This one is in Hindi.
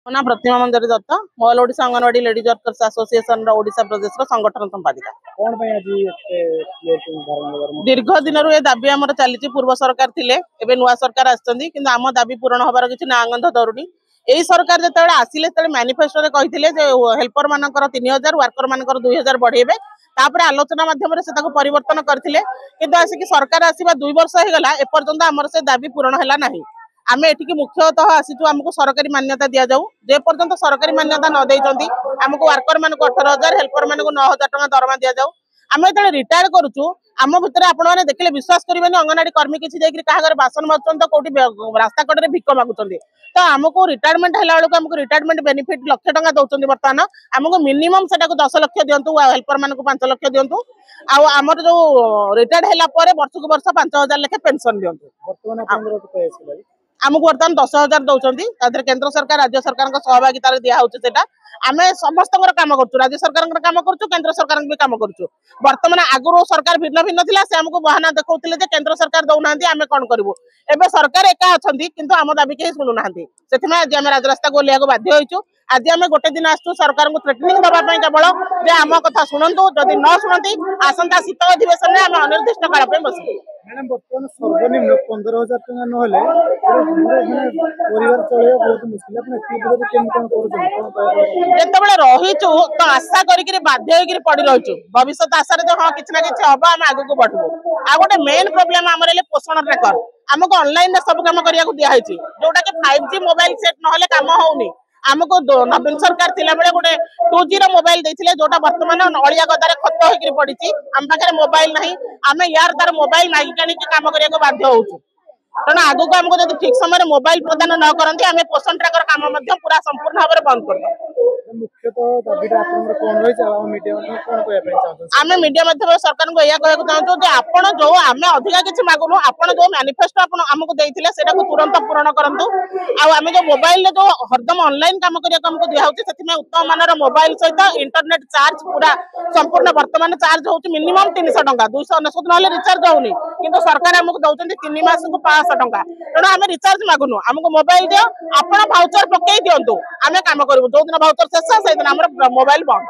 ମୋ ନାଁ ପ୍ରତିମା ମଞ୍ଜରୀ ଦତ୍ତ। ମୁଁ ଅଲ୍ ଓଡ଼ିଶା ଅଙ୍ଗନବାड़ी ଲେଡିଜ୍ ୱାର୍କର୍स ଆସୋସିଏସन ओडिशा प्रदेश संगठन संपादिका। दीर्घ दिन ए दाबी आमर चली पूर्व सरकार थिले एबे नुआ सरकार आछंती किंतु आम दाबी पूरण होबार किछि ना गंध धरुनी। एई सरकार जेतेबेले आसिले तेबेले मैनिफेस्टो रे कहिथिले जे हेल्पर मानकर 3000 वर्कर मानकर 2000 बढ़ेबे तापर आलोचना माध्यम से ताको परिवर्तन करथिले किंतु आसिक सरकार आसीबा 2 वर्ष हे गला ए पर्यंत हमर से दाबी पूरण हैला नाही। आमे एठिक मुख्यतः आसीचु आमको सरकारी मान्यता दिया जाऊ जे पर्यंत सरकारी मान्यता न देइचंती आमको वर्कर मानक 18000 हेल्पर मानक 9000 टका दरमा दिया जाऊ। आमे जब रिटायर करूचु आम भितर आपण मैंने देखले विश्वास करेंगे अंगनवाड़ी कर्मी किसी जाकर क्या घर बासन मार्चन तो कौटी रास्ता कड़े भिक मागुंट तो आमको रिटायरमेंट है आमको रिटायरमेंट बेनिफिट लक्ष टका दौरान बर्तमान आमको मिनिमम से 10 लाख दिंतु हेल्पर मान 5 लाख दिंतु आमर जो रिटायर्ड है वर्ष को वर्ष 5000 लेखे पेंशन दिंतु आमको बर्तमान 10,000 दौरान केंद्र सरकार राज्य सरकार सहभागिता दिया आमे समस्त काम करूँ राज्य सरकार काम करूँ केंद्र सरकार भी काम करूँ। बर्तमान आगुरी सरकार भिन्न भिन्न थिला से हमको बहाना देखौतिले जे केंद्र सरकार दौना आमे कौन करूँ एबे सरकार एका अछंती किंतु आम दाबी कहीं शुणुना से आज आम राजरास्ता को ओह्लैया बाध्य होइछु। आज आम गोटे दिन आसु सरकार को थ्रेटनिंग दवाई केवल जे आम कथा शुणु जदि न शुणती आसंता शीत अधिवेशन में आम अनिर्दिष्ट काल बसु। मैडम बर्तमान सर्वनिम्न 15,000 टका नहले परिवार चले बहुत मुश्किल जितेबाला रहीचु तो आशा करिक बाध्य होकर पड़ रहीचु भविष्य आशा जो हाँ किसी ना कि हम आम आगे बढ़ू। आ गोटे मेन प्रोब्लेम आम पोषण ट्रैकर आमको ऑनलाइन सब कम करने दिखाई जोटा कि 5G मोबाइल सेट ना कम होनी आमको नवीन सरकार थिला बेले गोटे 2G रो मोबाइल देथिले जोटा वर्तमान अलिया गदारे खत होकर पड़ी आम पाखे मोबाइल नहीं आम यार तार मोबाइल मागिक आनी काम करने बाध्य होचु तेना आगु को आमको जब ठीक समय मोबाइल प्रदान न करती आम पोषण ट्रैकर काम पूरा संपूर्ण भाव में बंद कर आम मीडिया माध्यम सरकार को यह कहना चाहूँ जो आपड़ जो आम अधिका किसी मागुनु आपड़ जो मैनिफेस्टो आमको देते तुरंत पूरण करूँ आम जो मोबाइल जो हरदम ऑनलाइन काम करने दिखाई उत्तम मानर मोबाइल सहित इंटरनेट चार्ज पूरा संपूर्ण वर्तमान चार्ज हो मिनिमम 300 टका 299 ना रिचार्ज होनी किंतु सरकार आमको दौरान 3 मास को 500 टका तेणु आम रिचार्ज मागुनु आमको मोबाइल दियो आप भाउचर पकई दिंतु आम कम करूँ जो दिन भाउचर शेष से दिन मोबाइल बंद।